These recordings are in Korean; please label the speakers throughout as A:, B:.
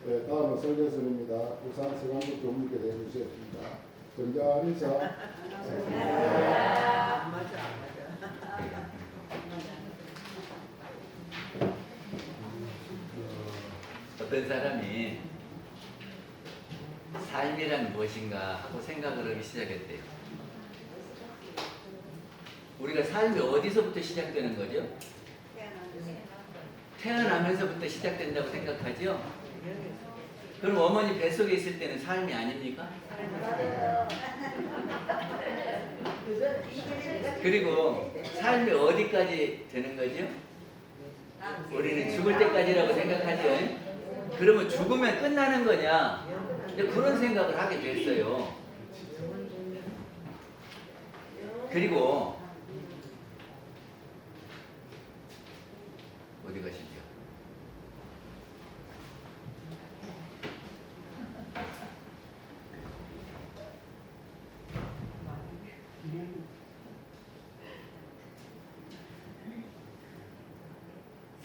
A: 네, 다음은 설교선입니다. 부산 서강국 교무님께서 해주셨습니다. 전자미사
B: 어떤 사람이 삶이란 무엇인가 하고 생각을 하기 시작했대요. 우리가 삶이 어디서부터 시작되는 거죠? 태어나면서부터 시작된다고 생각하죠? 그럼 어머니 뱃속에 있을 때는 삶이 아닙니까? 그리고 삶이 어디까지 되는 거죠? 우리는 죽을 때까지라고 생각하죠. 그러면 죽으면 끝나는 거냐? 그런 생각을 하게 됐어요. 그리고 어디 가시죠?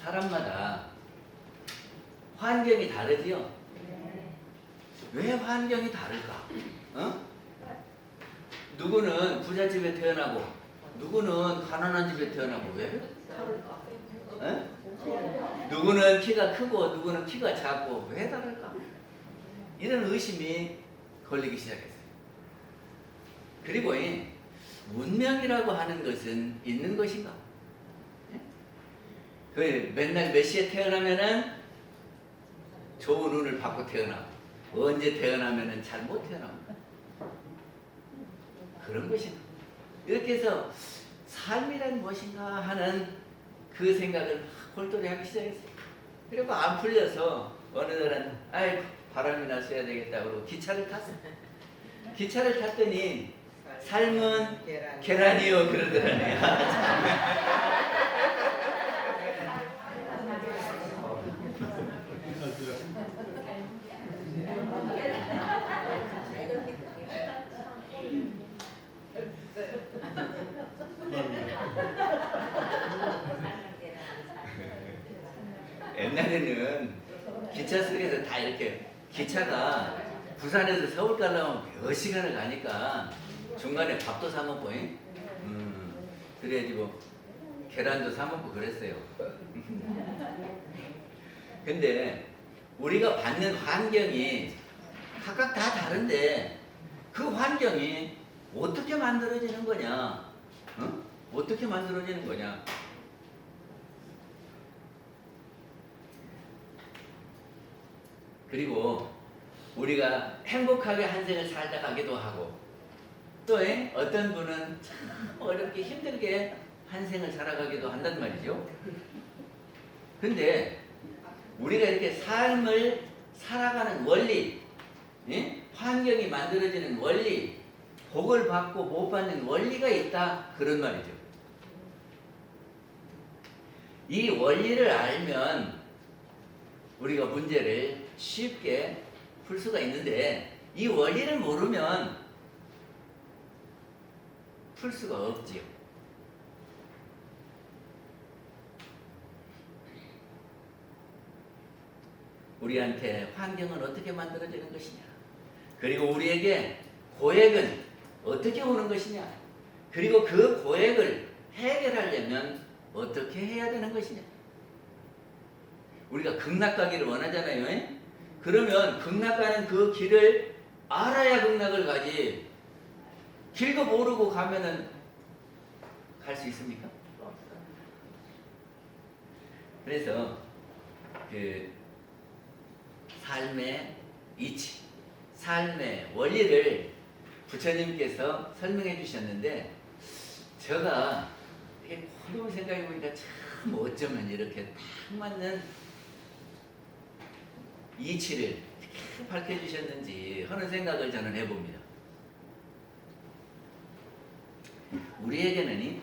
B: 사람마다 환경이 다르지요? 왜 환경이 다를까? 누구는 부잣집에 태어나고 누구는 가난한 집에 태어나고 왜 다를까? 누구는 키가 크고 누구는 키가 작고 왜 다를까? 이런 의심이 걸리기 시작했어요. 그리고 운명이라고 하는 것은 있는 것인가? 그 맨날 몇 시에 태어나면은 좋은 운을 받고 태어나고 언제 태어나면은 잘 못 태어나고 그런 것인가? 이렇게 해서 삶이란 무엇인가 하는 그 생각을 골똘히 하기 시작했어요. 그리고 안 풀려서 어느 날은 아이 바람이나 쐬야 되겠다 그러고 기차를 탔어요. 기차를 탔더니 삶은 계란이요 그러더라네요. 옛날에는 기차 속에서 다 이렇게 기차가 부산에서 서울 가려면 몇 시간을 가니까 중간에 밥도 사 먹고 그래야지 뭐 계란도 사 먹고 그랬어요. 근데 우리가 받는 환경이 각각 다 다른데 그 환경이 어떻게 만들어지는 거냐? 어떻게 만들어지는 거냐? 그리고 우리가 행복하게 한 생을 살다 가기도 하고 또 어떤 분은 참 어렵게 힘들게 한 생을 살아가기도 한단 말이죠. 근데 우리가 이렇게 삶을 살아가는 원리, 환경이 만들어지는 원리, 복을 받고 못 받는 원리가 있다 그런 말이죠. 이 원리를 알면 우리가 문제를 쉽게 풀 수가 있는데 이 원리를 모르면 풀 수가 없지요. 우리한테 환경은 어떻게 만들어지는 것이냐? 그리고 우리에게 고액은 어떻게 오는 것이냐? 그리고 그 고액을 해결하려면 어떻게 해야 되는 것이냐? 우리가 극락가기를 원하잖아요. 그러면 극락가는 그 길을 알아야 극락을 가지. 길도 모르고 가면은 갈 수 있습니까? 그래서 그 삶의 이치, 삶의 원리를 부처님께서 설명해 주셨는데 제가 이게 곰곰이 생각해 보니까 참 어쩌면 이렇게 딱 맞는 이치를 이렇게 밝혀주셨는지 하는 생각을 저는 해봅니다. 우리에게는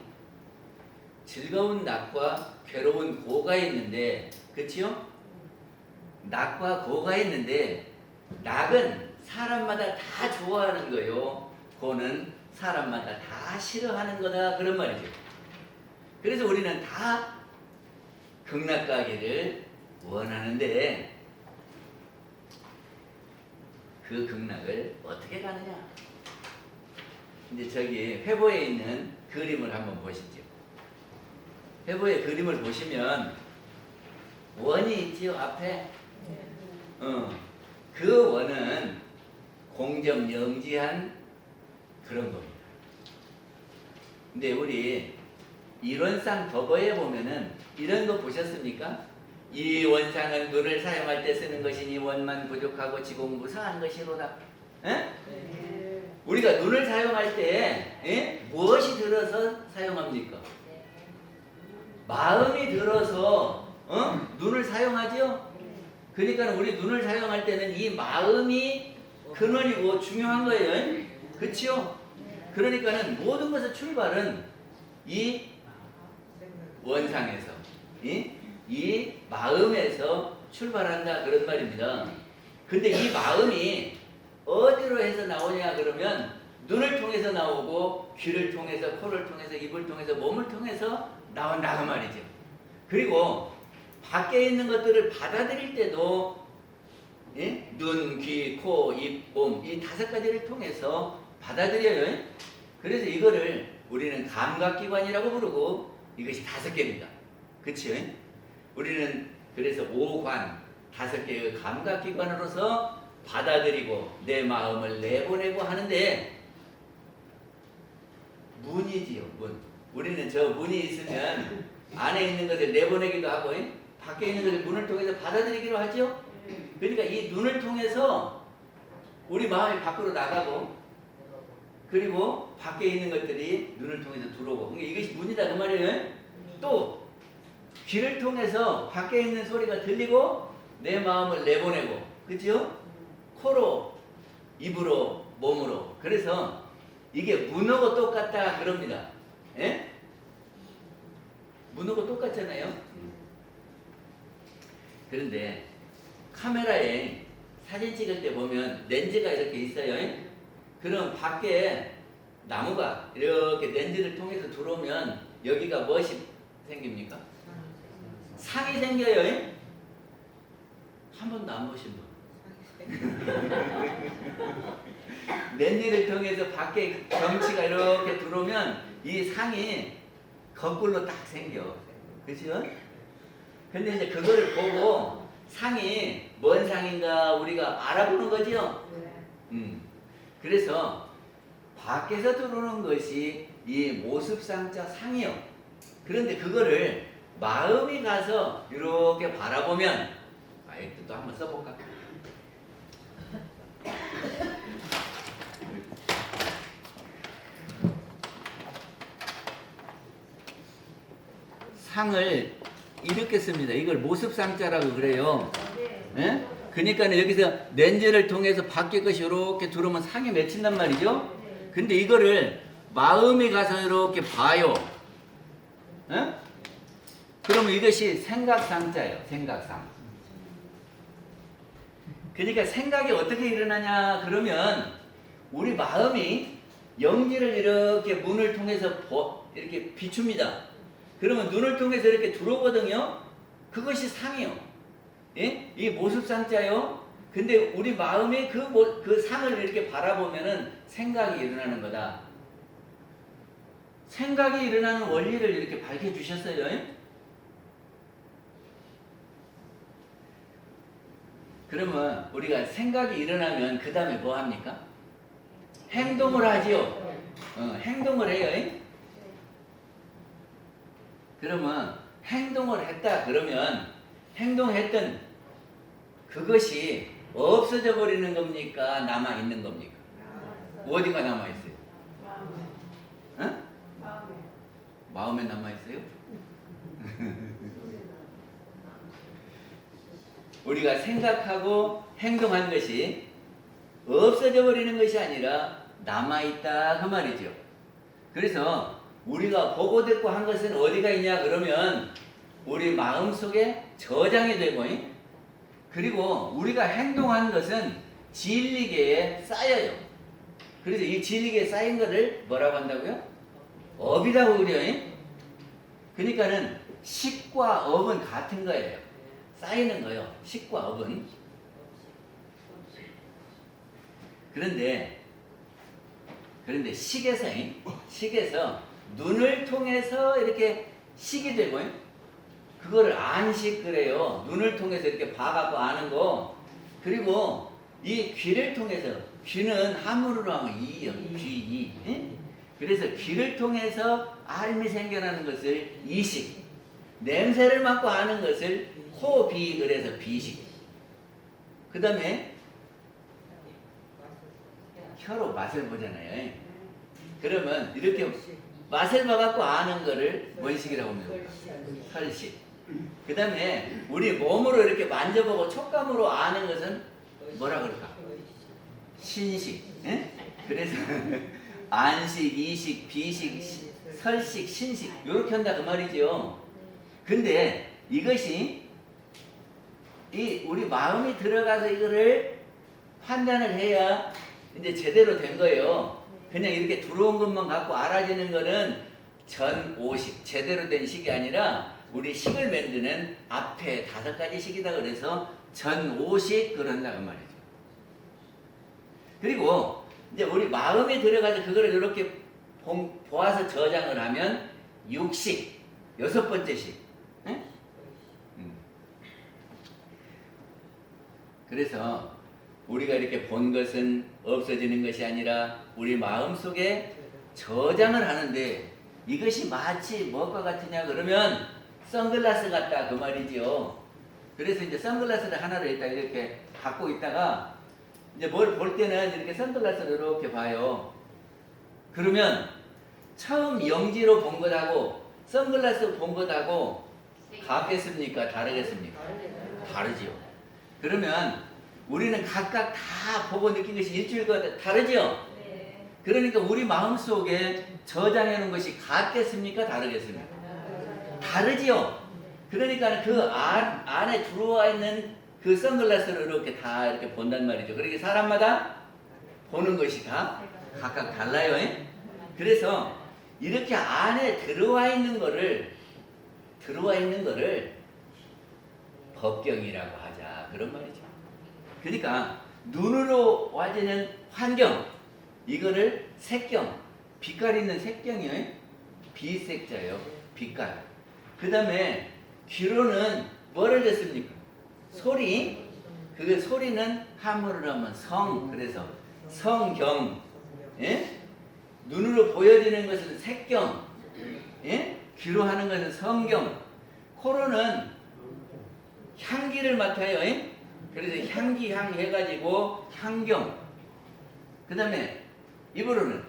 B: 즐거운 낙과 괴로운 고가 있는데, 그치요? 낙과 고가 있는데 낙은 사람마다 다 좋아하는 거요, 고는 사람마다 다 싫어하는 거다 그런 말이죠. 그래서 우리는 다 극락가기를 원하는데 그 극락을 어떻게 가느냐? 이제 저기 회보에 있는 그림을 한번 보시죠. 회보의 그림을 보시면 원이 있지요, 앞에. 그 원은 공정영지한 그런 겁니다. 근데 우리 이론상 덕어에 보면은 이런 거 보셨습니까? 이 원상은 눈을 사용할 때 쓰는 것이니 원만 부족하고 지공무사한 것이로다. 에?
C: 네.
B: 우리가 눈을 사용할 때 무엇이 들어서 사용합니까? 마음이 들어서 눈을 사용하죠? 그러니까 우리 눈을 사용할 때는 이 마음이 근원이고 중요한 거예요. 그렇죠? 그러니까는 모든 것의 출발은 이 원상에서 이 마음에서 출발한다 그런 말입니다. 근데 이 마음이 어디로 해서 나오냐 그러면 눈을 통해서 나오고 귀를 통해서 코를 통해서 입을 통해서 몸을 통해서 나온다 그 말이죠. 그리고 밖에 있는 것들을 받아들일 때도 눈, 귀, 코, 입, 몸 이 5가지를 통해서 받아들여요. 그래서 이거를 우리는 감각기관이라고 부르고 이것이 5개입니다. 그치요? 우리는 그래서 5관 5개의 감각기관으로서 받아들이고 내 마음을 내보내고 하는데 문이지요, 문. 우리는 저 문이 있으면 안에 있는 것을 내보내기도 하고 밖에 있는 것을 문을 통해서 받아들이기로 하죠. 그러니까 이 눈을 통해서 우리 마음이 밖으로 나가고 그리고 밖에 있는 것들이 눈을 통해서 들어오고 그러니까 이것이 문이다 그 말이에요. 또 귀를 통해서 밖에 있는 소리가 들리고 내 마음을 내보내고 그렇죠? 코로 입으로 몸으로 그래서 이게 문하고 똑같다 그럽니다. 예? 문하고 똑같잖아요. 그런데 카메라에 사진 찍을 때 보면 렌즈가 이렇게 있어요. 그럼 밖에 나무가 이렇게 렌즈를 통해서 들어오면 여기가 무엇이 생깁니까? 상이 생겨요. 한 번도 안 보신 분. 렌즈를 통해서 밖에 경치가 이렇게 들어오면 이 상이 거꾸로 딱 생겨. 그렇죠? 근데 이제 그거를 보고 상이 뭔 상인가 우리가 알아보는 거죠. 그래서 밖에서 들어오는 것이 이 모습상자 상이요. 그런데 그거를 마음이 가서 이렇게 바라보면 또 한번 써볼까? 상을 이렇게 씁니다. 이걸 모습상자라고 그래요. 예? 그러니까 여기서 렌즈를 통해서 밖에 것이 이렇게 들어오면 상이 맺힌단 말이죠. 근데 이거를 마음이 가서 이렇게 봐요. 예? 그러면 이것이 생각상자예요. 생각상. 그러니까 생각이 어떻게 일어나냐 그러면 우리 마음이 영지를 이렇게 문을 통해서 이렇게 비춥니다. 그러면 눈을 통해서 이렇게 들어오거든요. 그것이 상이요. 예? 이 모습상자요. 근데 우리 마음이 그 상을 이렇게 바라보면은 생각이 일어나는 거다. 생각이 일어나는 원리를 이렇게 밝혀주셨어요. 예? 그러면 우리가 생각이 일어나면 그 다음에 뭐 합니까? 행동을 하지요. 행동을 해요. 예? 그러면 행동을 했다 그러면 행동했던 그것이 없어져 버리는 겁니까? 남아 있는 겁니까? 어디가 남아 있어요? 어? 마음에 남아 있어요? 우리가 생각하고 행동한 것이 없어져 버리는 것이 아니라 남아 있다 그 말이죠. 그래서 우리가 보고 듣고 한 것은 어디가 있냐 그러면 우리 마음속에 저장이 되고 그리고 우리가 행동한 것은 진리계에 쌓여요. 그래서 이 진리계에 쌓인 것을 뭐라고 한다고요? 업이라고 그래요. 그러니까는 식과 업은 같은 거예요. 쌓이는 거요. 식과 업은. 그런데 식에서 눈을 통해서 이렇게 식이 되고, 그거를 안식 그래요. 눈을 통해서 이렇게 봐갖고 아는 거. 그리고 이 귀를 통해서, 귀는 한문으로 하면 이요. 귀, 이. 그래서 귀를 통해서 알미 생겨나는 것을 이식. 냄새를 맡고 아는 것을 호, 비, 그래서 비식. 그 다음에 혀로 맛을 보잖아요. 그러면 이렇게 맛을 봐갖고 아는 거를 원식이라고 합니다. 혈식. 그 다음에 우리 몸으로 이렇게 만져보고 촉감으로 아는 것은 뭐라 그럴까? 신식. 그래서 안식, 이식, 비식, 설식, 신식 이렇게 한다 그 말이죠. 근데 이것이 우리 마음이 들어가서 이거를 판단을 해야 이제 제대로 된 거예요. 그냥 이렇게 들어온 것만 갖고 알아지는 거는 전오식, 제대로 된 식이 아니라 우리 식을 만드는 앞에 5가지 식이다 그래서 전오식 그런다고 말이죠. 그리고 이제 우리 마음에 들어가서 그거를 이렇게 보아서 저장을 하면 육식, 6번째 식. 그래서 우리가 이렇게 본 것은 없어지는 것이 아니라 우리 마음속에 저장을 하는데 이것이 마치 무엇과 같으냐 그러면 선글라스 같다 그 말이지요. 그래서 이제 선글라스를 하나로 일단 이렇게 갖고 있다가 이제 뭘 볼 때는 이렇게 선글라스를 이렇게 봐요. 그러면 처음 영지로 본 것하고 선글라스 본 것하고 같겠습니까? 다르겠습니까? 다르지요. 그러면 우리는 각각 다 보고 느낀 것이 일주일과 다르죠? 그러니까 우리 마음속에 저장해 놓은 것이 같겠습니까? 다르겠습니까? 다르지요? 그러니까 그 안에 들어와 있는 그 선글라스를 이렇게 다 이렇게 본단 말이죠. 그러니까 사람마다 보는 것이 다 각각 달라요. 그래서 이렇게 안에 들어와 있는 거를 법경이라고 하자 그런 말이죠. 그러니까 눈으로 와지는 환경 이거를 색경, 빛깔 있는 색경이에요. 비색자예요. 빛깔. 그 다음에 귀로는 뭐를 듣습니까? 소리. 그 소리는 한문으로 하면 성. 그래서 성경. 예? 눈으로 보여지는 것은 색경. 예? 귀로 하는 것은 성경. 코로는 향기를 맡아요. 예? 그래서 향기향 해가지고 향경. 그 다음에 입으로는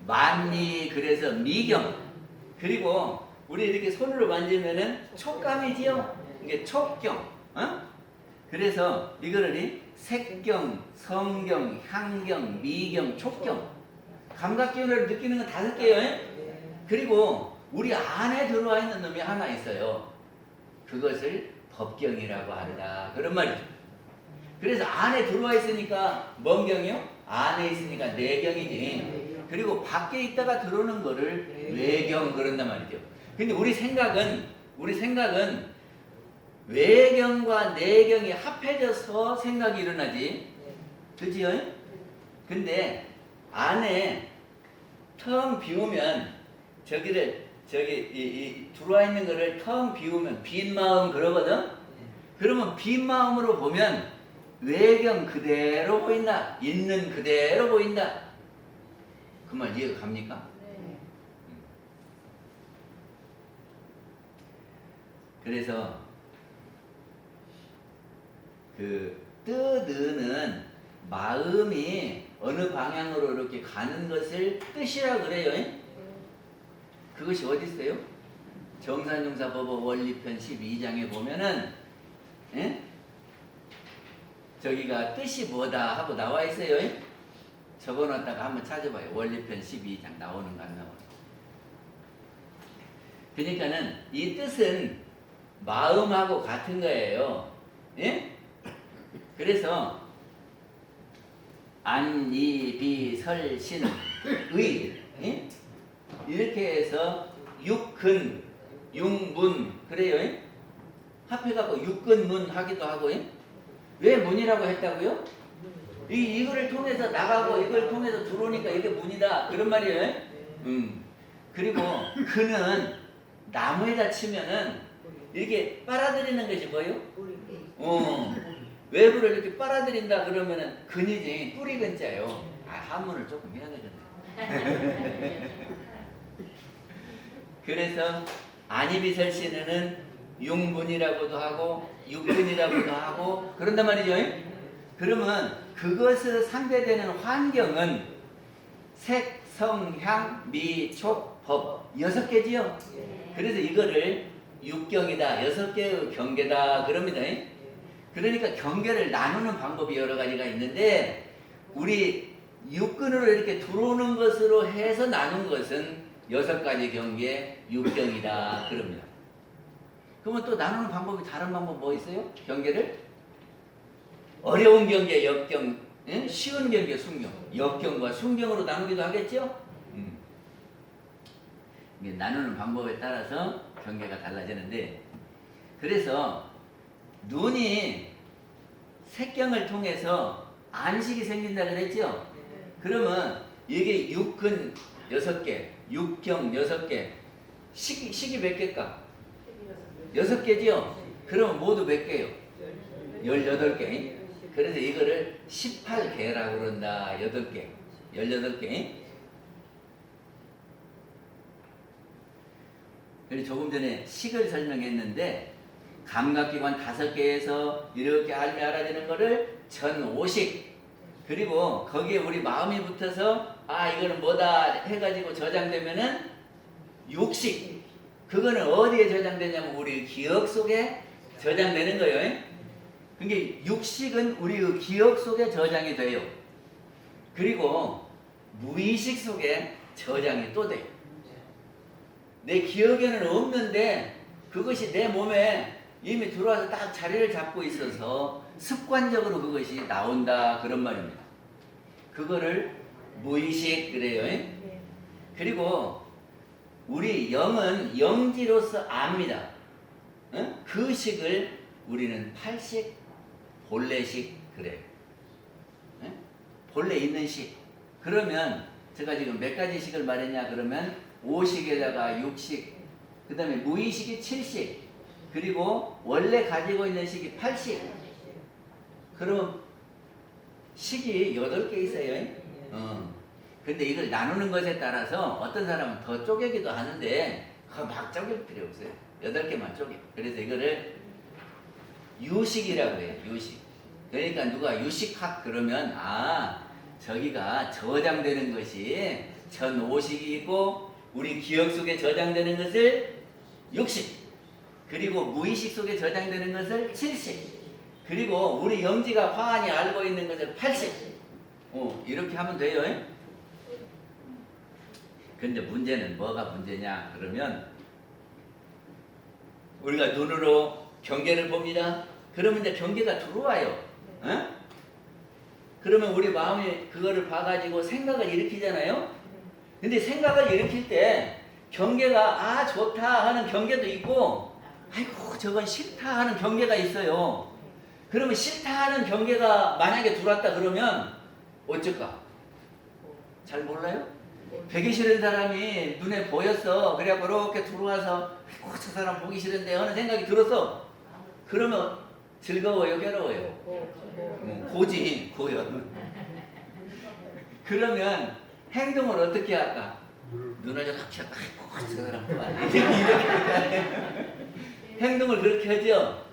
B: 만리 그래서 미경. 그리고 우리 이렇게 손으로 만지면은 촉감이지요. 이게 촉경. 그래서 이거를 색경, 성경, 향경, 미경, 촉경. 감각 기운을 느끼는 건 5개예요. 그리고 우리 안에 들어와 있는 놈이 하나 있어요. 그것을 법경이라고 한다. 그런 말이죠. 그래서 안에 들어와 있으니까 뭔 경이요? 안에 있으니까 내경이지. 그리고 밖에 있다가 들어오는 거를 외경 그런단 말이죠. 근데 우리 생각은 외경과 내경이 합해져서 생각이 일어나지. 그지요? 근데 안에 텅 비우면 저기 들어와 있는 거를 텅 비우면 빈 마음 그러거든. 그러면 빈 마음으로 보면 외경 그대로 보인다. 있는 그대로 보인다. 그 말 이해가 갑니까? 네. 그래서 그 뜨드는 마음이 어느 방향으로 이렇게 가는 것을 뜻이라 그래요. 그것이 어디 있어요? 정산용사법어 원리편 12장에 보면은 저기가 뜻이 뭐다 하고 나와 있어요. 적어놨다가 한번 찾아봐요. 원리편 12장 나오는가 안 나오는가. 그러니까는 이 뜻은 마음하고 같은 거예요. 예? 그래서 안, 이, 비, 설, 신, 의. 예? 이렇게 해서 육근, 육문 그래요. 합해갖고 육근문 하기도 하고. 왜 문이라고 했다고요? 이거를 통해서 나가고 이걸 통해서 들어오니까 이게 문이다 그런 말이에요. 그리고 근은 나무에다 치면은 이렇게 빨아들이는 것이 뭐예요? 외부를 이렇게 빨아들인다 그러면은 근이지 뿌리 근자예요. 한문을 조금 해야 되겠네. 그래서 안이비설신은 육문이라고도 하고 육근이라고도 하고 그런단 말이죠. 그러면 그것을 상대되는 환경은 색, 성, 향, 미, 촉, 법 6개지요. 그래서 이거를 육경이다, 6개의 경계다 그럽니다. 그러니까 경계를 나누는 방법이 여러 가지가 있는데 우리 육근으로 이렇게 들어오는 것으로 해서 나눈 것은 6가지 경계 육경이다 그럽니다. 그러면 또 나누는 방법이 다른 방법 뭐 있어요? 경계를? 어려운 경계 역경, 쉬운 경계 순경, 역경과 순경으로 나누기도 하겠죠? 이게 나누는 방법에 따라서 경계가 달라지는데 그래서 눈이 색경을 통해서 안식이 생긴다 그랬죠? 그러면 이게 육근 6개, 육경 6개, 식이 몇 개일까? 6개지요? 그러면 모두 몇 개요? 18개. 그래서 이거를 18개라고 그런다. 8개. 18개. 그리고 조금 전에 식을 설명했는데 감각기관 5개에서 이렇게 알미 알아지는 거를 전오식. 그리고 거기에 우리 마음이 붙어서 이거는 뭐다 해가지고 저장되면은 육식. 그거는 어디에 저장되냐면 우리 기억 속에 저장되는 거예요. 그러니까 육식은 우리 그 기억 속에 저장이 돼요. 그리고 무의식 속에 저장이 또 돼요. 내 기억에는 없는데 그것이 내 몸에 이미 들어와서 딱 자리를 잡고 있어서 습관적으로 그것이 나온다 그런 말입니다. 그거를 무의식 그래요. 그리고 우리 영은 영지로서 압니다. 그 식을 우리는 팔식, 본래식 그래요. 본래 있는 식. 그러면 제가 지금 몇 가지 식을 말했냐 그러면 5식에다가 6식, 그 다음에 무의식이 7식, 그리고 원래 가지고 있는 식이 8식. 그럼 식이 8개 있어요. 근데 이걸 나누는 것에 따라서 어떤 사람은 더 쪼개기도 하는데 막 쪼갤 필요 없어요. 8개만 쪼개. 그래서 이거를 유식이라고 해요. 유식. 그러니까 누가 유식학 그러면 저기가 저장되는 것이 전오식이 있고 우리 기억 속에 저장되는 것을 육식, 그리고 무의식 속에 저장되는 것을 칠식, 그리고 우리 영지가 화환이 알고 있는 것을 팔식. 이렇게 하면 돼요. 근데 문제는 뭐가 문제냐 그러면 우리가 눈으로 경계를 봅니다. 그러면 이제 경계가 들어와요. 그러면 우리 마음이 그거를 봐가지고 생각을 일으키잖아요. 근데 생각을 일으킬 때 경계가 좋다 하는 경계도 있고 아이고 저건 싫다 하는 경계가 있어요. 그러면 싫다 하는 경계가 만약에 들어왔다 그러면 어쩔까? 잘 몰라요? 되게 싫은 사람이 눈에 보였어. 그래갖고 이렇게 들어와서 저 사람 보기 싫은데 하는 생각이 들었어. 그러면 즐거워요? 괴로워요? 고지, 고요. 그러면 행동을 어떻게 할까? 눈을 이렇게 아이고 저 사람 좋아해. 이렇게 행동을 그렇게 하죠?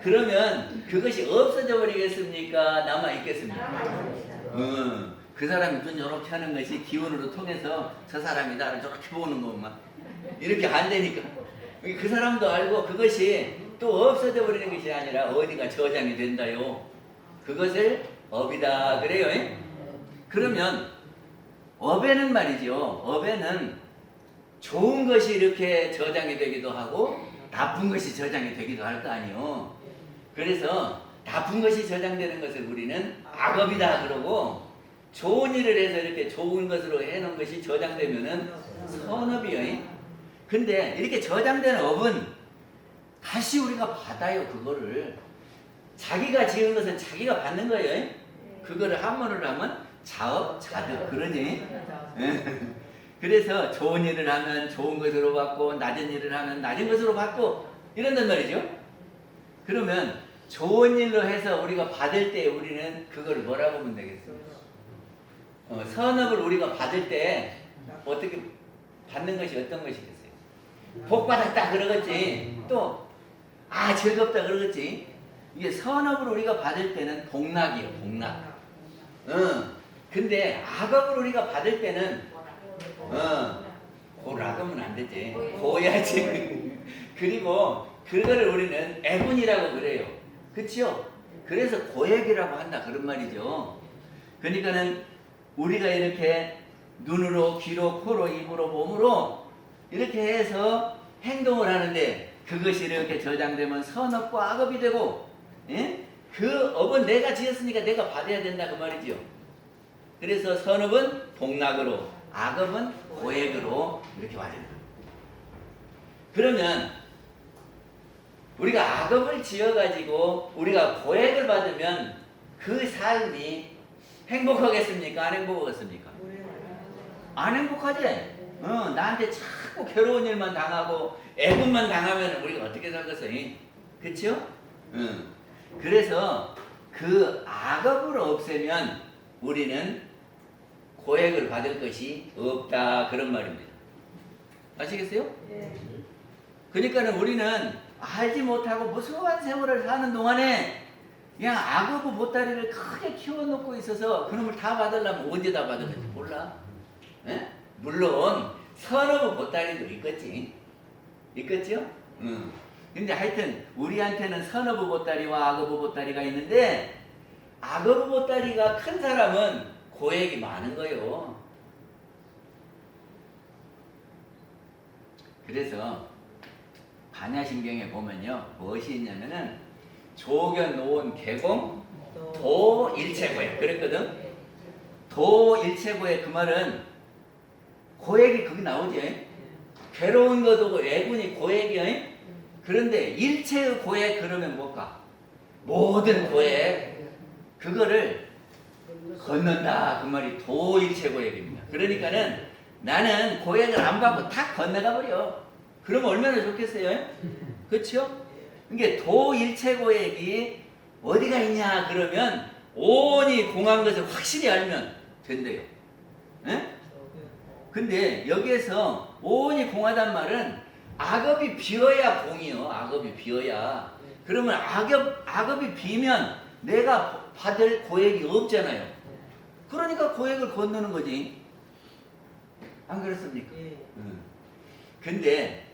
B: 그러면 그것이 없어져 버리겠습니까? 남아있겠습니까? 그 사람이 눈 이렇게 하는 것이 기운으로 통해서 저 사람이 나를 저렇게 보는 것만 이렇게 안 되니까 그 사람도 알고 그것이 또 없어져 버리는 것이 아니라 어디가 저장이 된다요. 그것을 업이다 그래요. 그러면 업에는 말이죠. 업에는 좋은 것이 이렇게 저장이 되기도 하고 나쁜 것이 저장이 되기도 할 거 아니요. 그래서 나쁜 것이 저장되는 것을 우리는 악업이다 그러고 좋은 일을 해서 이렇게 좋은 것으로 해놓은 것이 저장되면은 선업이요. 근데 이렇게 저장된 업은 다시 우리가 받아요. 그거를 자기가 지은 것은 자기가 받는 거예요. 그거를 한문으로 하면 자업, 자득 그러니. 그래서 좋은 일을 하면 좋은 것으로 받고 낮은 일을 하면 낮은 것으로 받고 이런단 말이죠. 그러면 좋은 일로 해서 우리가 받을 때 우리는 그걸 뭐라고 보면 되겠어요? 선업을 우리가 받을 때 어떻게 받는 것이 어떤 것이겠어요? 복 받았다 그러겠지. 또 즐겁다 그러겠지. 이게 선업을 우리가 받을 때는 복락이에요. 복락. 근데 악업을 우리가 받을 때는 고락하면 안 되지. 고야지. 그리고 그거를 우리는 애군이라고 그래요. 그치요? 그래서 고액이라고 한다 그런 말이죠. 그러니까는 우리가 이렇게 눈으로, 귀로, 코로, 입으로, 몸으로 이렇게 해서 행동을 하는데 그것이 이렇게 저장되면 선업과 악업이 되고, 예? 그 업은 내가 지었으니까 내가 받아야 된다 그 말이죠. 그래서 선업은 복락으로, 악업은 고액으로 이렇게 와진다. 그러면 우리가 악업을 지어가지고 우리가 고액을 받으면 그 삶이 행복하겠습니까? 안 행복하겠습니까? 안 행복하지? 나한테 자꾸 괴로운 일만 당하고 애군만 당하면 우리가 어떻게 살겠어요? 그쵸? 그래서 그 악업을 없애면 우리는 고액을 받을 것이 없다 그런 말입니다. 아시겠어요? 그러니까는 우리는 알지 못하고 무수한 세월을 사는 동안에 그냥 악어부 보따리를 크게 키워놓고 있어서 그놈을 다 받으려면 언제 다 받을지 몰라. 에? 물론 선어부 보따리도 있겠지. 있겠죠? 근데 하여튼 우리한테는 선어부 보따리와 악어부 보따리가 있는데 악어부 보따리가 큰 사람은 고액이 많은 거요. 그래서 반야신경에 보면요 무엇이 있냐면은 조견, 노원, 계공, 도, 일체고액 그랬거든. 도, 일체고액 그 말은 고액이 거기 나오지. 괴로운 것도 애군이 고액이야. 그런데 일체의 고액 그러면 뭘까? 모든 고액 그거를 건넌다 그 말이 도일체고액입니다. 그러니까는 나는 고액을 안 받고 다 건너가 버려. 그러면 얼마나 좋겠어요? 그렇죠? 그러니까 도일체고액이 어디가 있냐 그러면 온이 공한 것을 확실히 알면 된대요. 에? 근데 여기에서 온이 공하단 말은 악업이 비어야 공이요. 악업이 비어야. 그러면 악업이 비면 내가 받을 고액이 없잖아요. 그러니까 고액을 건너는 거지. 안 그렇습니까? 근데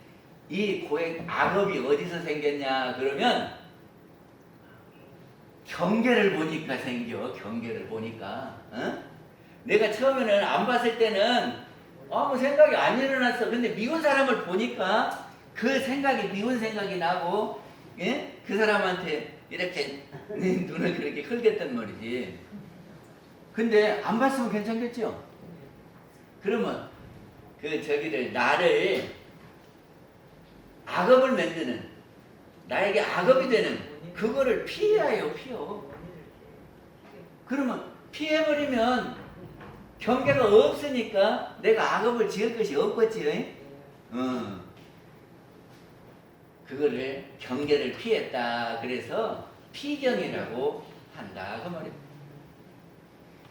B: 이 고액 악업이 어디서 생겼냐 그러면 경계를 보니까 생겨. 경계를 보니까. 내가 처음에는 안 봤을 때는 아무 생각이 안 일어났어. 근데 미운 사람을 보니까 그 생각이 미운 생각이 나고, 예? 그 사람한테 이렇게 눈을 그렇게 흘겼단 말이지. 근데 안 봤으면 괜찮겠죠? 그러면 나를 악업을 만드는, 나에게 악업이 되는 그거를 피해야 해요. 피해. 그러면 피해버리면 경계가 없으니까 내가 악업을 지을 것이 없겠지. 그거를 경계를 피했다. 그래서 피경이라고 한다. 그 말입니다.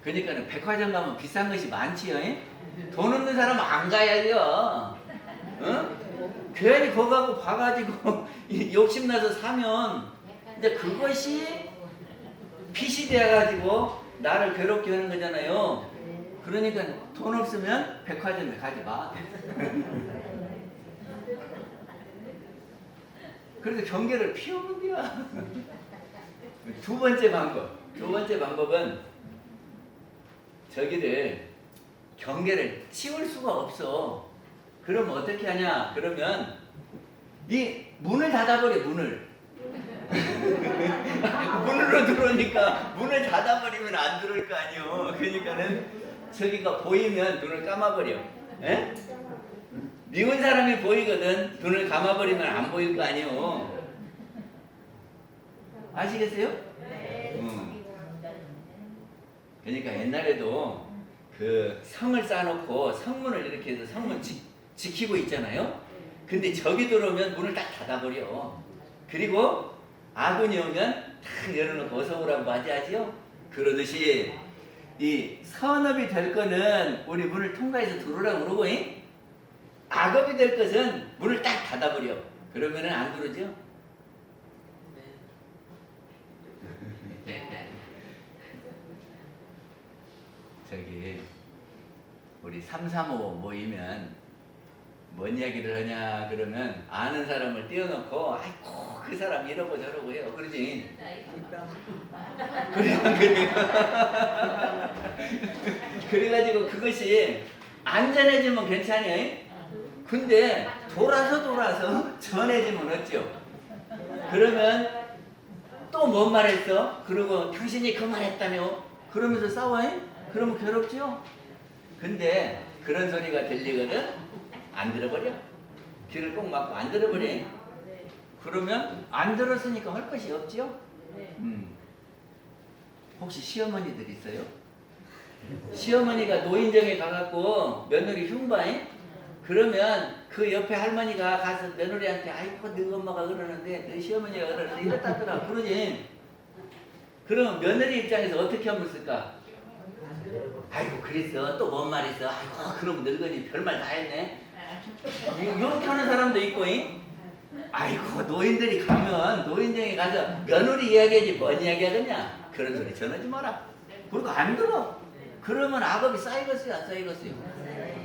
B: 그러니까는 백화점 가면 비싼 것이 많지요. 돈 없는 사람은 안 가야죠. 괜히 거기 가고 봐가지고 욕심나서 사면 이제 그것이 빚이 돼가지고 나를 괴롭게 하는 거잖아요. 그러니까 돈 없으면 백화점에 가지 마. 그래서 경계를 피우는 거야. 두 번째 방법은 저기를 경계를 치울 수가 없어. 그럼 어떻게 하냐? 그러면 이 문을 닫아버려. 문을 문으로 들어오니까 문을 닫아버리면 안 들어올 거 아니요. 그러니까는 저기가 보이면 눈을 감아버려. 에? 미운 사람이 보이거든. 눈을 감아버리면 안 보일 거 아니요. 아시겠어요? 그러니까 옛날에도 그 성을 쌓아놓고 성문을 이렇게 해서 성문 지키고 있잖아요. 근데 적이 들어오면 문을 딱 닫아버려. 그리고 아군이 오면 탁 열어놓고 어서 오라고 맞이하지요. 그러듯이 이 선업이 될 거는 우리 문을 통과해서 들어오라고 그러고, 악업이 될 것은 문을 딱 닫아버려. 그러면은 안 들어오죠. 저기 우리 335 모이면 뭔 이야기를 하냐 그러면 아는 사람을 띄워놓고 아이고 그 사람 이러고 저러고 해요. 그러지? 그래가지고 그것이 안전해지면 괜찮아요. 근데 돌아서 전해지면 어쩌? 그러면 또 뭔 말했어? 그러고 당신이 그 말했다며? 그러면서 싸워요? 그러면 괴롭죠? 근데 그런 소리가 들리거든? 안 들어버려. 귀를 꼭 막고 안 들어버려. 그러면 안 들었으니까 할 것이 없죠? 혹시 시어머니들 있어요? 시어머니가 노인정에 가갖고 며느리 흉봐해? 그러면 그 옆에 할머니가 가서 며느리한테 아이고 너 엄마가 그러는데 너 시어머니가 그러는데 이랬다더라 그러지. 그럼 며느리 입장에서 어떻게 하면 쓸까? 아이고 그랬어 또 뭔 말 있어? 아이고 그럼 늙은이 별말 다 했네. 이렇게 하는 사람도 있고, 아이고 노인들이 가면 노인정에 가서 며느리 이야기하지 뭔 이야기하겠냐. 그런 소리 전하지 마라. 그리고 안 들어. 그러면 악업이 쌓이겠어요 안 쌓이겠어요?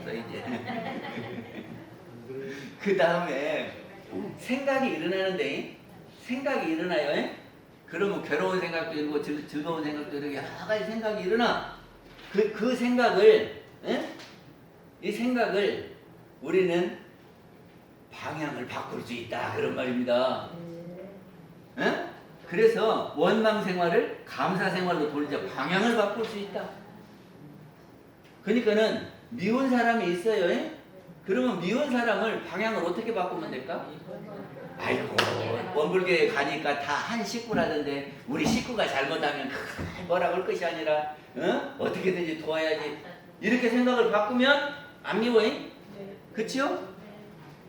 B: 쌓이지. 그 다음에 생각이 일어나는데 생각이 일어나요. 그러면 괴로운 생각도 일고 즐거운 생각도 이렇게 여러 가지 생각이 일어나. 그 생각을 이 생각을 우리는 방향을 바꿀 수 있다 그런 말입니다. 그래서 원망 생활을 감사 생활로 돌리자. 방향을 바꿀 수 있다. 그러니까는 미운 사람이 있어요. 그러면 미운 사람을 방향을 어떻게 바꾸면 될까? 아이고 원불교에 가니까 다 한 식구라던데 우리 식구가 잘못하면 뭐라고 할 것이 아니라 어떻게든지 도와야지. 이렇게 생각을 바꾸면 안 미워요? 그치요?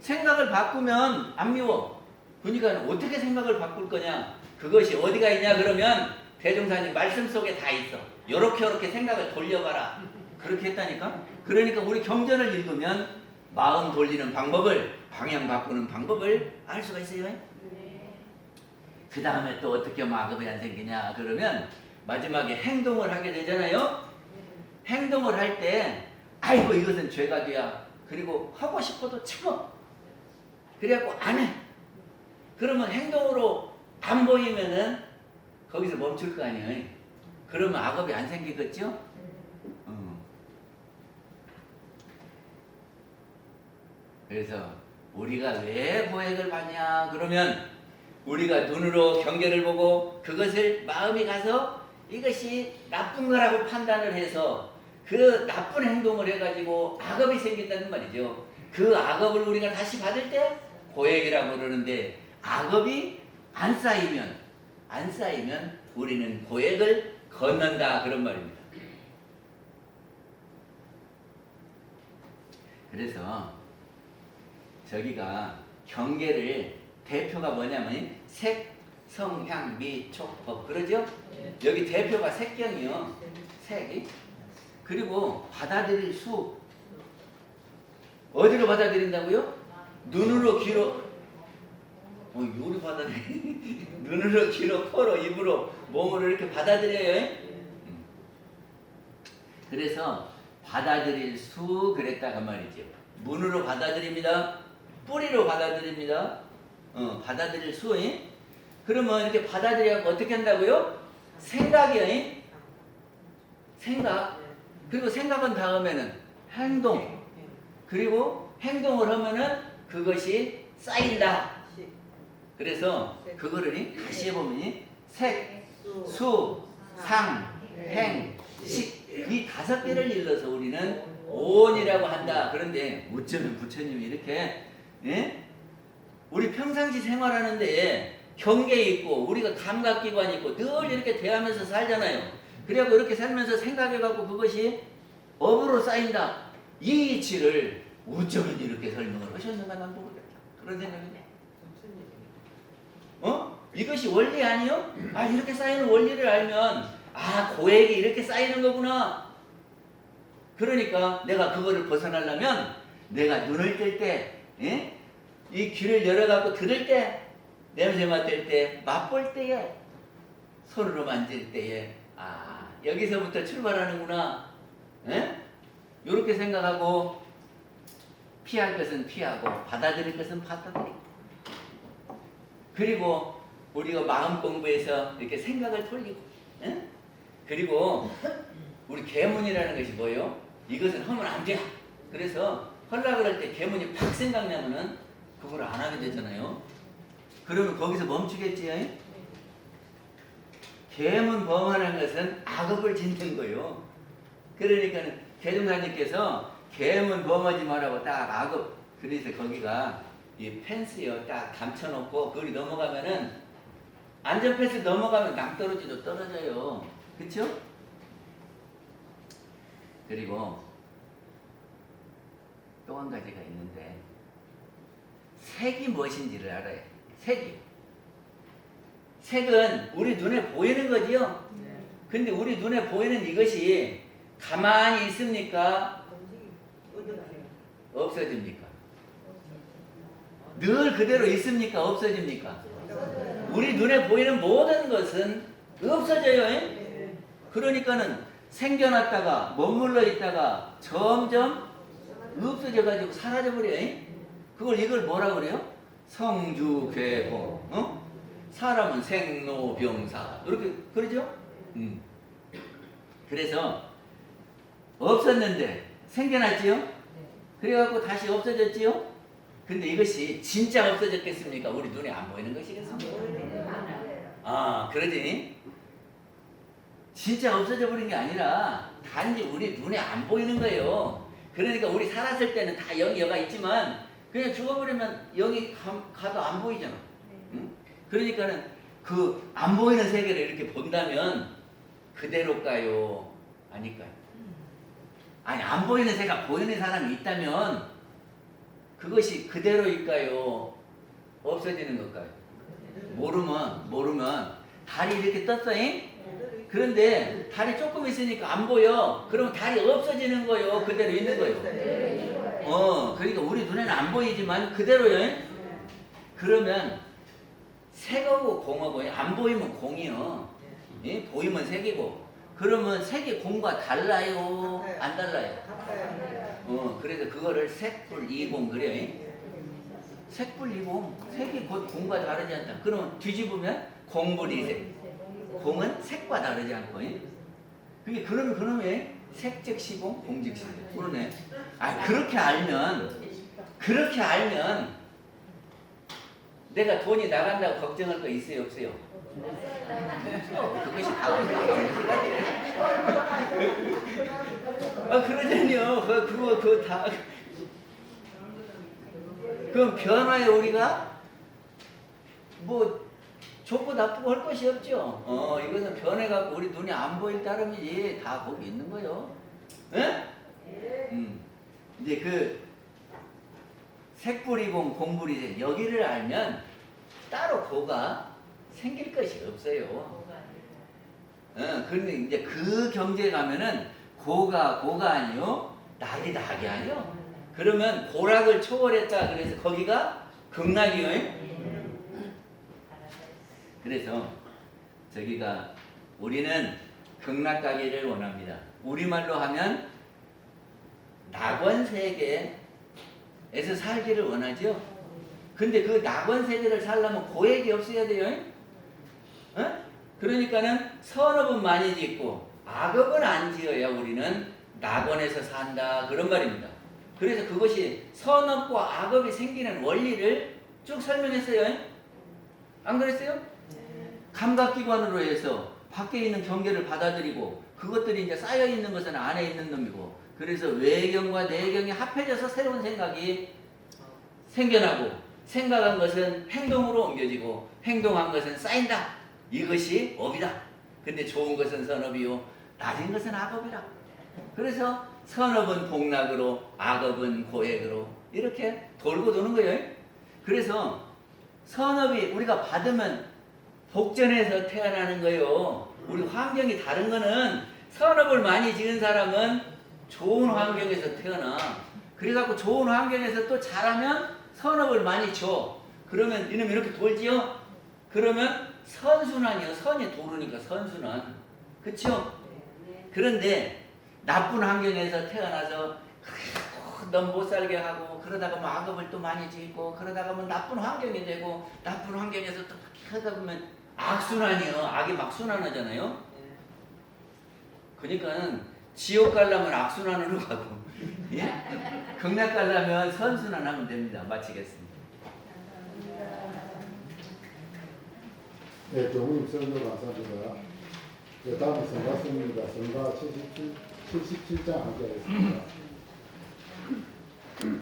B: 생각을 바꾸면 안 미워. 그러니까 어떻게 생각을 바꿀 거냐? 그것이 어디가 있냐 그러면 대종사님 말씀 속에 다 있어. 요렇게 생각을 돌려봐라. 그렇게 했다니까? 그러니까 우리 경전을 읽으면 마음 돌리는 방법을, 방향 바꾸는 방법을 알 수가 있어요. 그 다음에 또 어떻게 하면 악업이 안 생기냐 그러면 마지막에 행동을 하게 되잖아요. 행동을 할 때 아이고 이것은 죄가 돼야. 그리고 하고 싶어도 참어. 그래갖고 안 해. 그러면 행동으로 안 보이면은 거기서 멈출 거 아니에요. 그러면 악업이 안 생기겠죠? 그래서 우리가 왜 보행을 받냐 그러면 우리가 눈으로 경계를 보고 그것을 마음이 가서 이것이 나쁜 거라고 판단을 해서 그 나쁜 행동을 해가지고 악업이 생긴다는 말이죠. 그 악업을 우리가 다시 받을 때 고액이라고 그러는데 악업이 안 쌓이면 우리는 고액을 걷는다 그런 말입니다. 그래서 저기가 경계를 대표가 뭐냐면 색, 성, 향, 미, 촉, 법 그러죠? 여기 대표가 색경이요. 색이. 그리고 받아들일 수. 어디로 받아들인다고요? 눈으로 귀로. 요리 받아들이. 눈으로 귀로 코로 입으로 몸으로 이렇게 받아들여요. 그래서 받아들일 수 그랬다가 말이죠. 문으로 받아들입니다. 뿌리로 받아들입니다. 받아들일 수. 그러면 이렇게 받아들여서 어떻게 한다고요? 생각이요. 생각. 그리고 생각은 다음에는 행동. 그리고 행동을 하면은 그것이 쌓인다. 그래서 그거를 다시 해보면 색, 수, 상, 행, 식 이 5개를 일러서 우리는 오온이라고 한다. 그런데 어쩌면 부처님이 이렇게 우리 평상시 생활하는데 경계 있고 우리가 감각기관 있고 늘 이렇게 대하면서 살잖아요. 그래갖고 이렇게 살면서 생각해갖고 그것이 업으로 쌓인다. 이 이치를 어쩌면 이렇게 설명을 하셨는가 난 모르겠다. 그런 생각이 돼. 이것이 원리 아니요? 이렇게 쌓이는 원리를 알면 고액이 이렇게 쌓이는 거구나. 그러니까 내가 그거를 벗어나려면 내가 눈을 뜰 때, 이 귀를 열어갖고 들을 때, 냄새 맡을 때, 맛볼 때에, 손으로 만질 때에, 여기서부터 출발하는구나. 이렇게 생각하고 피할 것은 피하고 받아들일 것은 받아들이고, 그리고 우리가 마음 공부해서 이렇게 생각을 돌리고, 그리고 우리 계문이라는 것이 뭐예요? 이것은 하면 안 돼. 그래서 하려고 그럴 때 계문이 팍 생각나면은 그걸 안 하게 되잖아요. 그러면 거기서 멈추겠지? 계문 범하는 것은 악업을 짓는 거예요. 그러니까 대종사님께서 계문 범하지 말라고 딱 악업, 그래서 거기가 이 펜스요 딱 감춰놓고 거기 넘어가면은 안전 펜스 넘어가면 낭떠러지도 떨어져요. 그쵸? 그리고 또 한 가지가 있는데 색이 무엇인지를 알아야 돼. 색이. 색은 우리 눈에 보이는 거지요. 근데 우리 눈에 보이는 이것이 가만히 있습니까? 없어집니까? 늘 그대로 있습니까? 없어집니까? 우리 눈에 보이는 모든 것은 없어져요. 그러니까는 생겨났다가 머물러 있다가 점점 없어져가지고 사라져버려요. 이걸 뭐라 그래요? 성주괴공. 사람은 생로병사. 이렇게 그러죠? 그래서 없었는데 생겨났지요? 그래갖고 다시 없어졌지요? 근데 이것이 진짜 없어졌겠습니까? 우리 눈에 안 보이는 것이겠습니까? 그러지? 진짜 없어져 버린 게 아니라 단지 우리 눈에 안 보이는 거예요. 그러니까 우리 살았을 때는 다 영이 여가 있지만 그냥 죽어버리면 영이 가도 안 보이잖아. 그러니까는 그 안 보이는 세계를 이렇게 본다면 그대로일까요? 아닐까요? 안 보이는 세계가 보이는 사람이 있다면 그것이 그대로일까요? 없어지는 걸까요? 모르면 달이 이렇게 떴어요? 그런데 달이 조금 있으니까 안 보여. 그러면 달이 없어지는 거요. 그대로 있는 거요. 그러니까 우리 눈에는 안 보이지만 그대로요. 그러면 색하고 공하고 안 보이면 공이요. 보이면 색이고. 그러면 색이 공과 달라요? 안 달라요? 그래서 그거를 색불이공 그래요. 색불이공. 색이 곧 공과 다르지 않다. 그러면 뒤집으면 공불이색. 공은 색과 다르지 않고. 그게 그러면 색즉 시공, 공즉 시공. 그러네. 그렇게 알면 내가 돈이 나간다고 걱정할 거 있어요, 없어요? 그것이 다 그러잖아요. 그거 다. 그럼 변화에 우리가 뭐 좋고 나쁘고 할 것이 없죠. 이것은 변해갖고 우리 눈이 안 보일 따름이지 다 거기 있는 거요. 이제 그 색불이공 공불이색 여기를 알면 따로 고가 생길 것이 없어요. 그런데 이제 그 경지에 가면은 고가 아니요, 낙이 아니요. 그러면 고락을 초월했다. 그래서 거기가 극락이요. 그래서 저기가 우리는 극락 가기를 원합니다. 우리말로 하면 낙원 세계에서 살기를 원하죠. 근데 그 낙원 세계를 살려면 고액이 없어야 돼요. 그러니까는 선업은 많이 짓고 악업은 안 지어야 우리는 낙원에서 산다 그런 말입니다. 그래서 그것이 선업과 악업이 생기는 원리를 쭉 설명했어요. 안 그랬어요? 감각기관으로 해서 밖에 있는 경계를 받아들이고 그것들이 이제 쌓여 있는 것은 안에 있는 놈이고 그래서 외경과 내경이 합해져서 새로운 생각이 생겨나고 생각한 것은 행동으로 옮겨지고 행동한 것은 쌓인다. 이것이 업이다. 근데 좋은 것은 선업이요 낮은 것은 악업이라. 그래서 선업은 복락으로 악업은 고액으로 이렇게 돌고 도는 거예요. 그래서 선업이 우리가 받으면 복전에서 태어나는 거예요. 우리 환경이 다른 거는 선업을 많이 지은 사람은 좋은 환경에서 태어나. 그래갖고 좋은 환경에서 또 자라면 선업을 많이 줘. 그러면 이놈 이렇게 돌지요? 그러면 선순환이요. 선이 도르니까 선순환. 그쵸? 그런데 나쁜 환경에서 태어나서 너무 못 살게 하고 그러다가 뭐 악업을 또 많이 짓고 그러다가 뭐 나쁜 환경이 되고 나쁜 환경에서 또 하다 보면 악순환이요. 악이 막 순환하잖아요. 그러니까 지옥 가려면 악순환으로 가고 예? 극락 가려면 선순환하면 됩니다. 마치겠습니다.
A: 네, 교무님 설교 감사합니다. 네, 다음은 성가sob니다. 성가 77장 함께 하겠습니다.